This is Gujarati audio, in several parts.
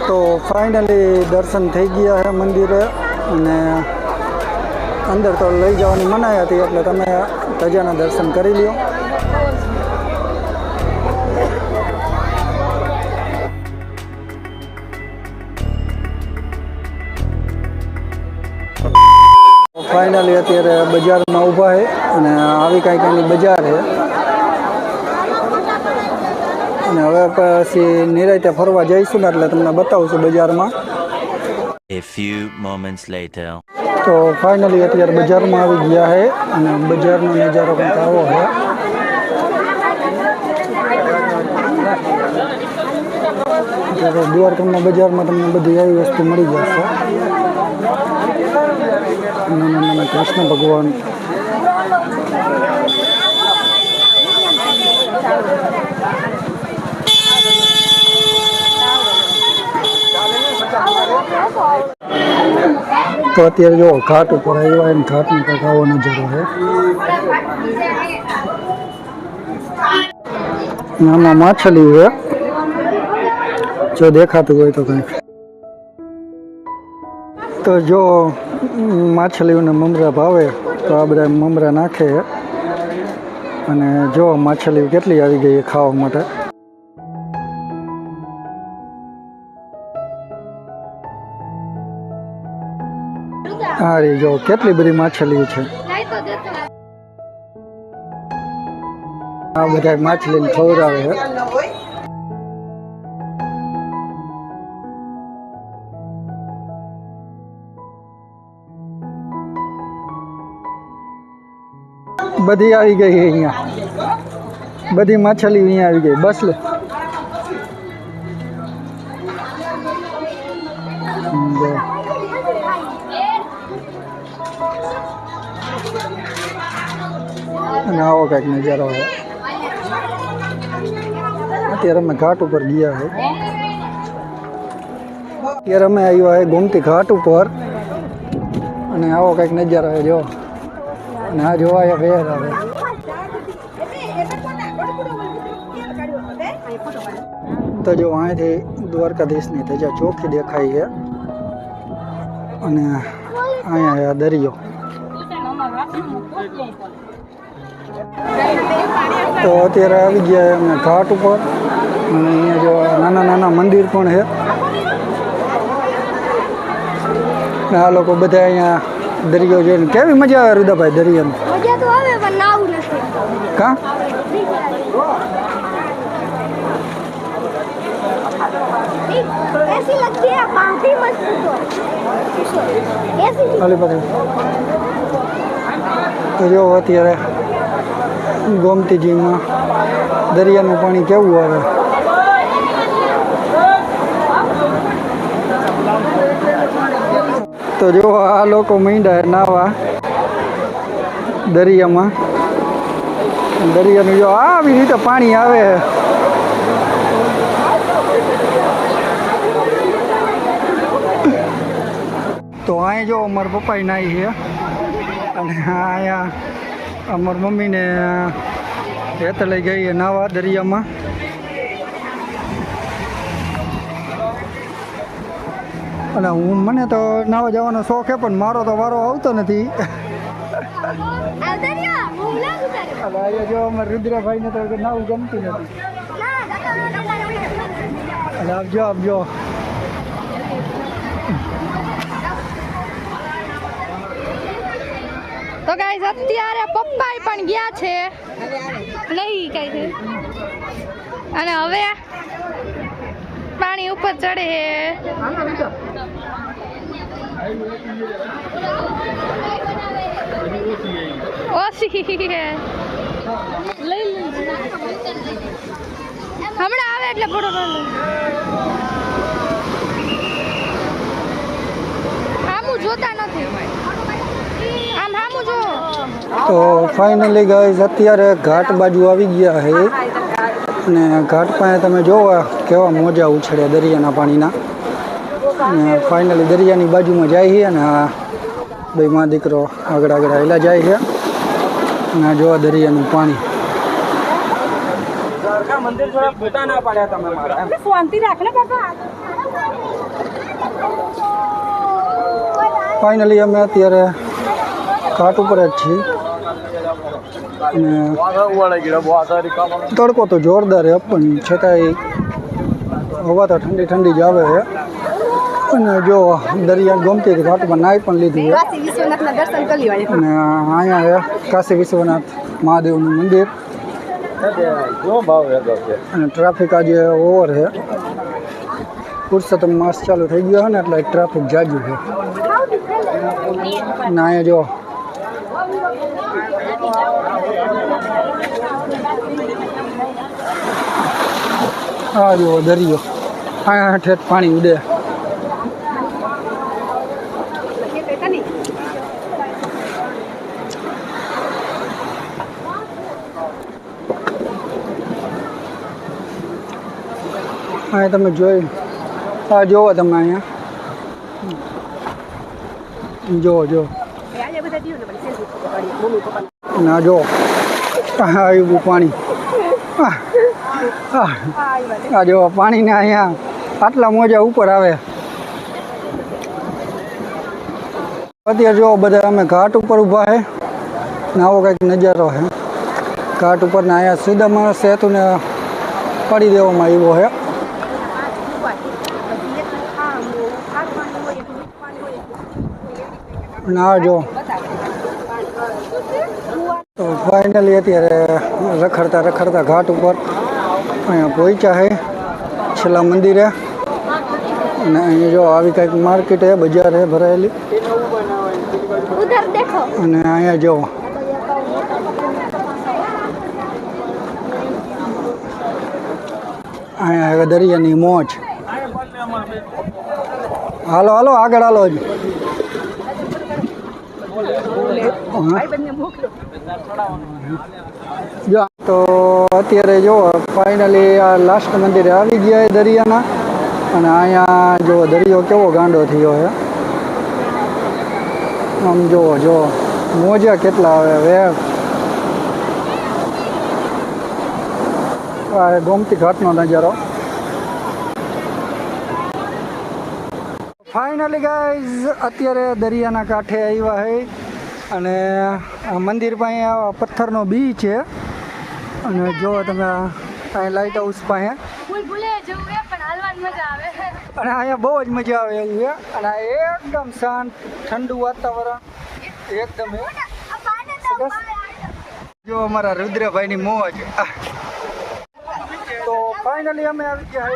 तो फाइनली दर्शन थी गया है मंदिरे અને અંદર તો લઈ જવાની મનાઈ હતી એટલે તમે ધજાના દર્શન કરી લ્યો। फाइनली અત્યારે બજારમાં ઊભા છે અને આવી કાંઈક એની બજાર છે અને હવે પછી નિરાંતે ફરવા જઈશું ને એટલે તમને બતાવું છું બજારમાં। A few moments later. तो फाइनली અત્યારે બજારમાં આવી ગયા છે અને બજારનો નજારો કંઈક આવો છે। અત્યારે દ્વારકાના બજારમાં તમને બધી આવી વસ્તુ મળી જશે। નાના નાના કૃષ્ણ ભગવાન, तो અત્યારે જો ઘાટ ઉપર આવ્યા અને ઘાટનો કંઈક આવો નજારો છે। આમાં માછલી છે, જો દેખાતું હોય તો કંઈક। તો જો માછલીઓને મમરા ભાવે તો આ બધા મમરા નાખે અને જો માછલીઓ કેટલી આવી ગઈ ખાવા માટે। हाँ रे जो केटली बड़ी माछली है। आ बधा माछली खवरावे है। बधी आई गई है अहियां, बधी माछली अहियां आई गई। बस ले आવો કંઈક નજારો है। અત્યારે અમે ઘાટ ઉપર ગયા है। અત્યારે અમે આવ્યા है ગોમતી ઘાટ ઉપર અને આવો કંઈક નજારો है। જો અને આ જોવાય ફેર આવે તો જો અહીંથી દ્વારકાધીશની ધજા ચોખ્ખી દેખાય છે અને અહીંયા દરિયો। तो અત્યારે આવી ગયા અમે ઘાટ ઉપર અને અહીંયા જો નાના નાના મંદિર પણ છે। આ લોકો બધા અહીંયા દરિયો જોઈને કેવી મજા આવે રુદાભાઈ દરિયામાં? મજા તો આવે પણ નાવું નથી। કા ऐसी लगती है काफी मस्त तो ऐसी ખાલી પકડ તો જો અત્યારે ગોમતીજીમાં દરિયાનું પાણી કેવું આવે। તો જો આ લોકો માંડ્યા નાવા દરિયામાં। દરિયાનું જો આવી રીતે પાણી આવે તો અહીં જો અમારા પપ્પાએ નાહી છે અને અહીંયા અમારી મમ્મીને હેત લઈ ગઈ નાવા દરિયામાં। અને મને તો નાવા જવાનો શોખ છે પણ મારો તો વારો આવતો નથી। અને જો અમારા રુદ્રભાઈને તો નાવું ગમતું નથી। અને આપજો આપજો તો ગાઈસ અત્યારે પપ્પાએ પણ ગયા છે નહીં કઈ છે અને હવે પાણી ઉપર ચડે ઓછી હે લઈ હમણાં આવે એટલે ફોટો પાડો। આમું જોતા નથી આમ આમું જો। તો ફાઇનલી ગાઈઝ અત્યારે ઘાટ બાજુ આવી ગયા છે અને ઘાટ પાસે તમે જોવો કેવા મોજા ઉછળ્યા દરિયાના પાણીના। અને ફાઇનલી દરિયાની બાજુમાં જાય છે અને આ બે માં દીકરો આગળ આગળ હાલ્યા જાય છે અને આ જોવા દરિયાનું પાણી। મંદિર થોડા ફોટા ના પાડ્યા તમે મારા શાંતિ રાખ ને બાપા। ફાઇનલી અમે અત્યારે ઘાટ ઉપર જ છીએ અને તડકો તો જોરદાર છે પણ છતાંય હવા તો ઠંડી ઠંડી જ આવે છે અને જો દરિયા ગમતી ઘાટમાં નાહી પણ લીધું છે કાશી વિશ્વનાથના દર્શન કરી લેવાય. અને અહીંયા છે કાશી વિશ્વનાથ મહાદેવનું મંદિર અને ટ્રાફિક આજે ઓવર છે પુરુષોત્તમ માસ ચાલુ થઈ ગયો છે ને એટલે ટ્રાફિક જાજુ છે અને અહીંયા જો આ જો દરિયો અહીંયા ઠેઠ પાણી ઉડે અહીંયા તમે જોઈ આ જોવો તમે અહીંયા જો ના જો આવ્યું પાણી આ જો પાણીને અહીંયા આટલા મોજા ઉપર આવે અત્યારે જો બધા અમે ઘાટ ઉપર ઊભા છે ને આવો કંઈક નજારો છે ઘાટ ઉપર ને અહીંયા સુદામા સેતુને પાડી દેવામાં આવ્યો છે ના જો તો ફાઇનલી અત્યારે રખડતા રખડતા ઘાટ ઉપર અહીંયા પહોંચ્યા છે છેલ્લા મંદિરે અને અહીંયા જો આવી કંઈક માર્કેટ છે બજાર છે ભરાયેલી ઉધર દેખો. અને અહીંયા જો અહીંયા દરિયાની મોજ હાલો હાલો આગળ હાલો હજી જો તો અત્યારે જો ફાઇનલી આ લાસ્ટ મંદિરે આવી ગયા છે દરિયાના અને અહીંયા જો દરિયો કેવો ગાંડો થયો છે આમ જો મોજા કેટલા આવે વેવ આ ગોમતી ઘાટનો નજારો ફાઇનલી ગાઈઝ અત્યારે દરિયાના કાંઠે આવ્યા છે અને આ મંદિર પાસે આ પથ્થરનો બીચ છે અને જો તમે અહીં લાઇટ હાઉસ પાસે ભૂલે જવું પણ હાલવાની મજા આવે અને અહીંયા બહુ જ મજા આવે એવું છે અને આ એકદમ શાંત ઠંડુ વાતાવરણ એકદમ સરસ જો અમારા રુદ્રભાઈની મોજ તો ફાઇનલી અમે આવી ગયા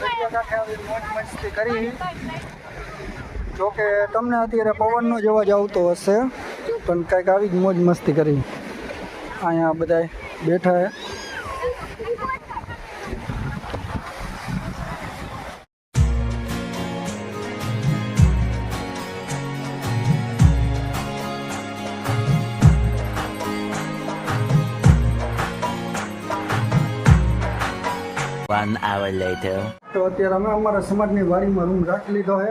દરિયા કાંઠે આવી મોજ મસ્તી કરી જોકે તમને અત્યારે પવનનો જ અવાજ આવતો હશે પણ કંઈક આવી જ મોજ મસ્તી કરી અહીંયા બધા બેઠા છે One hour later. તો અત્યારે અમે અમારા સમાજની વાડીમાં રૂમ રાખી લીધો છે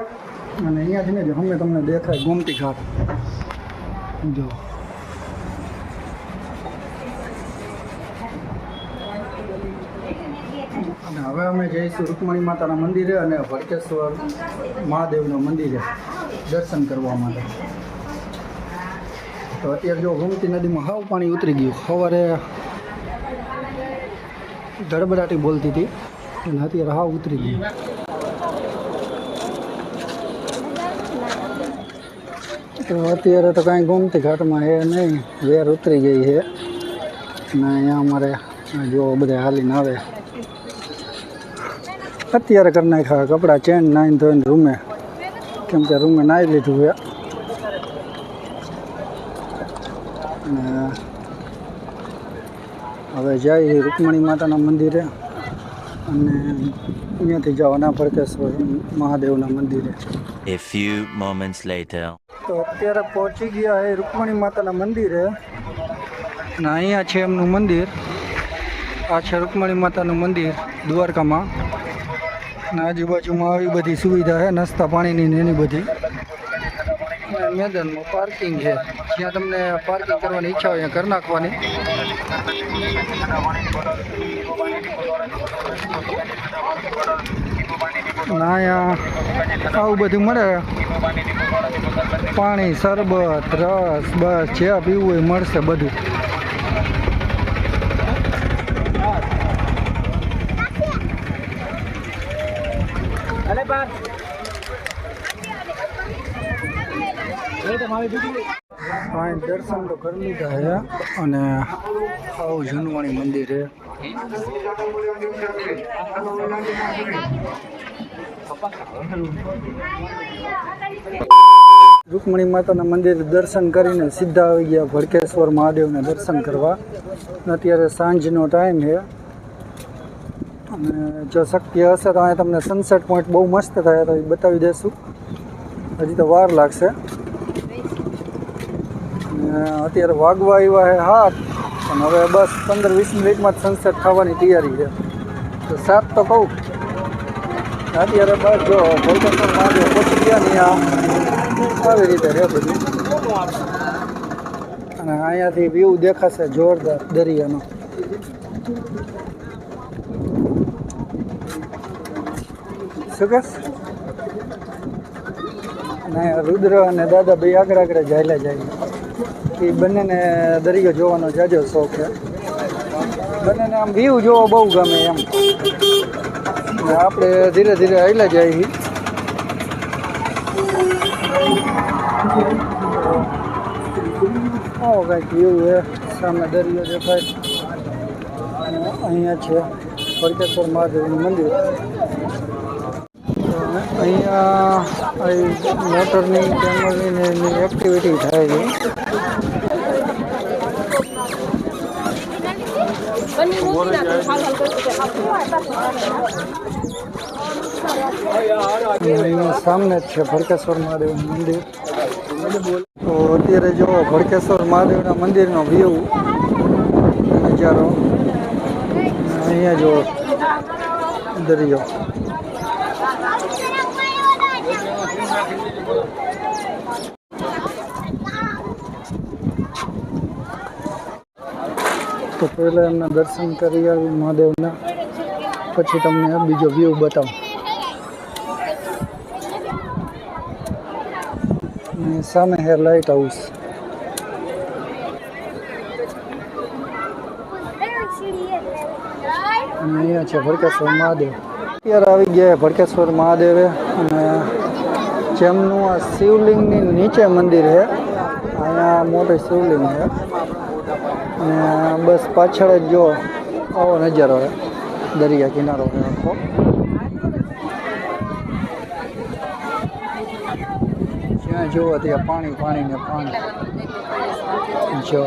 અને અહીંયા જઈને જો અમે તમને દેખાય ગોમતી ઘાટ જો અને હવે અમે જઈશું રૂકમણી માતાના મંદિરે અને ભડકેશ્વર મહાદેવના મંદિરે દર્શન કરવા માટે તો અત્યારે જો ગોમતી નદીમાં હાવ પાણી ઉતરી ગયું સવારે ધડબડાટી બોલતી હતી અને અત્યારે હાવ ઉતરી ગયું તો અત્યારે તો કાંઈ ગોમતી ઘાટમાં છે નહીં વેર ઉતરી ગઈ છે અને અહીંયા અમારે જો બધા હાલીને આવે અત્યારે કરી નાખ્યા કપડાં ચેન્જ નાહીને ધોઈને રૂમે કેમ કે રૂમે નાહી લીધું છે અને હવે જાય રૂકમણી માતાના મંદિરે અને અહીંયાથી જવાના ભડકેશ્વર મહાદેવના મંદિરે. A few moments later. તો અત્યારે પહોંચી ગયા છે રૂકમણી માતાના મંદિરે અને અહીંયા છે એમનું મંદિર આ છે રૂકમણી માતાનું મંદિર દ્વારકામાં અને આજુબાજુમાં આવી બધી સુવિધા છે નાસ્તા પાણીની ને એની બધી અને મેદાનમાં પાર્કિંગ છે જ્યાં તમને પાર્કિંગ કરવાની ઈચ્છા હોય ત્યાં કરી નાખવાની અને અહીંયા આવું બધું મળે, પાણી, શરબત, રસ, બસ જે પીવું હોય મળશે બધું. દર્શન તો કરી લીધા છે અને આવું જૂનવાણી મંદિર છે. રૂકમણી માતાના મંદિર દર્શન કરીને સીધા આવી ગયા ભડકેશ્વર મહાદેવને દર્શન કરવા. અત્યારે સાંજનો ટાઈમ છે અને જો શક્ય હશે તો અહીંયા તમને સનસેટ પોઈન્ટ બહુ મસ્ત થાય તો એ બતાવી દેશું. હજી તો વાર લાગશે. અત્યારે વાગવા આવ્યા છે 7 અને હવે બસ 15-20 મિનિટમાં જ સનસેટ થવાની તૈયારી છે. તો 7 તો કહું અત્યારે બસ જો ભડકેશ્વર મહાદેવ પહોંચી ગયા ને આવી રીતે છે બધું. અને અહીંયાથી વ્યૂ દેખાશે જોરદાર દરિયાનો. શું કહેશ? અને રુદ્ર અને દાદા ભાઈ આગળ આગળ જાય જાય. એ બંનેને દરિયો જોવાનો જાજો શોખ છે. બંનેને આમ વ્યૂ જોવો બહુ ગમે એમ. અને આપણે ધીરે ધીરે હાલ્યા જઈએ. કંઈક વ્યૂ છે, સામે દરિયો દેખાય. અહીંયા છે ભડકેશ્વર મહાદેવનું મંદિર. અહીંયા મોટરની કેમલની એની એક્ટિવિટી થાય છે. અહીંયા સામે જ છે ભડકેશ્વર મહાદેવનું મંદિર. તો અત્યારે જો ભડકેશ્વર મહાદેવના મંદિરનો વ્યૂ નજારો. અહીંયા જો દરિયો. તો પહેલાં એમના દર્શન કરી આવી મહાદેવના, પછી તમને બીજો વ્યૂ બતાવું. સામે હે લાઇટ હાઉસ. અહીંયા છે ભડકેશ્વર મહાદેવ. અત્યારે આવી ગયા ભડકેશ્વર મહાદેવે. અને જેમનું આ શિવલિંગની નીચે મંદિર છે. અહીંયા મોટું શિવલિંગ છે. અને બસ પાછળ જ જો આવો નજારો છે, દરિયા કિનારો છે આખો. જ્યાં જુઓ ત્યાં પાણી પાણી ને પાણી. જો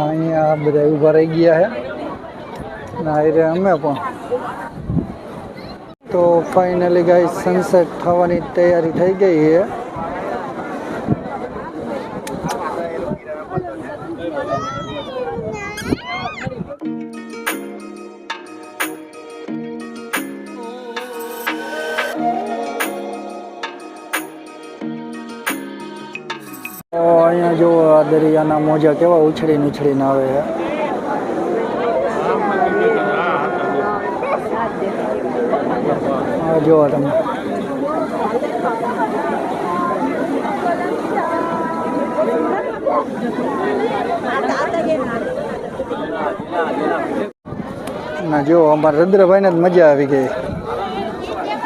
અહીંયા બધા ઊભા રહી ગયા છે. ના રે અમે પણ. તો ફાઇનલી ગાઈસ સનસેટ થવાની તૈયારી થઈ ગઈ છે. અહીંયા જો આ દરિયાના મોજા કેવા ઉછળીને ઉછળીને આવે છે. જોવો તમે. ના જો અમારા રુદ્રભાઈને જ મજા આવી ગઈ.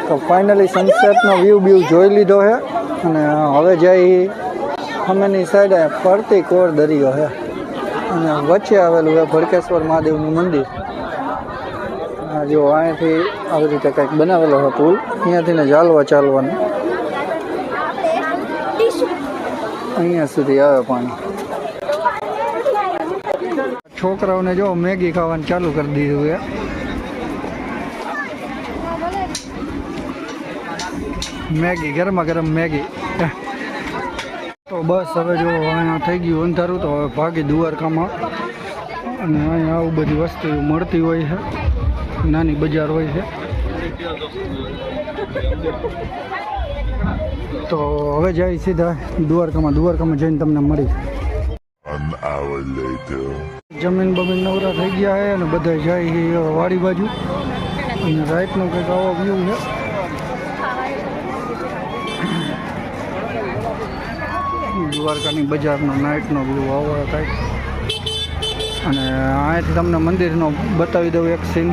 તો ફાઇનલી સનસેટનો વ્યૂ જોઈ લીધો છે. અને હવે જઈ અમેની સાઈડે ફરતી કોર દરિયો છે અને વચ્ચે આવેલું છે ભડકેશ્વર મહાદેવનું મંદિર. જો અહીંયાથી આવી રીતે કંઈક બનાવેલો છે પુલ. અહીંયાથી ને ચાલવાનું અહીંયા સુધી આવે પાણી. છોકરાઓને જો મેગી ખાવાનું ચાલુ કરી દીધું છે. મેગી, ગરમા ગરમ મેગી. તો બસ હવે જો અહીંયા થઈ ગયું અંધારું. તો હવે ભાગી દ્વારકામાં. અને અહીંયા આવું બધી વસ્તુ મળતી હોય છે. નાની બજાર હોય છે. તો હવે જાય સીધા દ્વારકામાં. દ્વારકામાં જઈને તમને મળી. hour later. જમીન બમીન નવરા થઈ ગયા છે અને બધા જાય છે વાડી બાજુ અને રાઈટનો કંઈક આવો વ્યૂ છે. દ્વારકાની બજારનો નાઇટનો વ્યૂ આવો કંઈક. અને અહીંયાથી તમને મંદિરનો બતાવી દઉં એક સીન.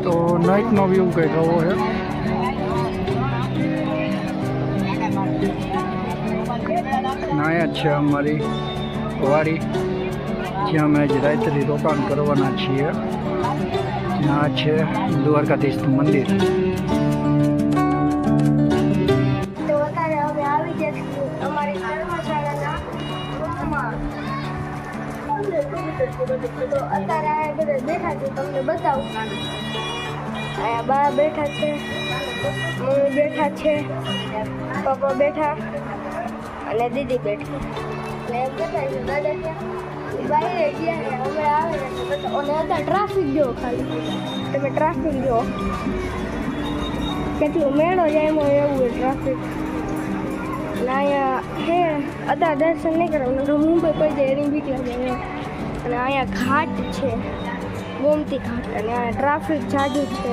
તો નાઇટનો વ્યૂ કંઈક આવો છે. અહીંયા જ છે અમારી વાડી જ્યાં અમે આજે રાત્રિ રોકાણ કરવાના છીએ. આ છે દ્વારકાધીશનું મંદિર. તો અત્યારે અમે આવી ગયા છીએ અમારી ધર્મશાળાના રૂમમાં. તો અત્યારે આ બધા બેઠા છે, તમને બતાવું. અહીંયા બા બેઠા છે, મમ્મી બેઠા છે, પપ્પા બેઠા અને દીદી બેઠી. અને એમ બેઠા છે દાદા ત્યાં બારે ગયા અમે આવે અને અત્યારે ટ્રાફિક જો ખાલી તમે ટ્રાફિક જો કેટલું મેળો જાય એમાં એવું ટ્રાફિક. અને અહીંયા છે અત્યારે દર્શન નહીં કરવાનું તો મુંબઈ પડી જાય એની બીક લાગે. અને અહીંયા ઘાટ છે, ગોમતી ઘાટ, અને અહીંયા ટ્રાફિક જાજુ છે.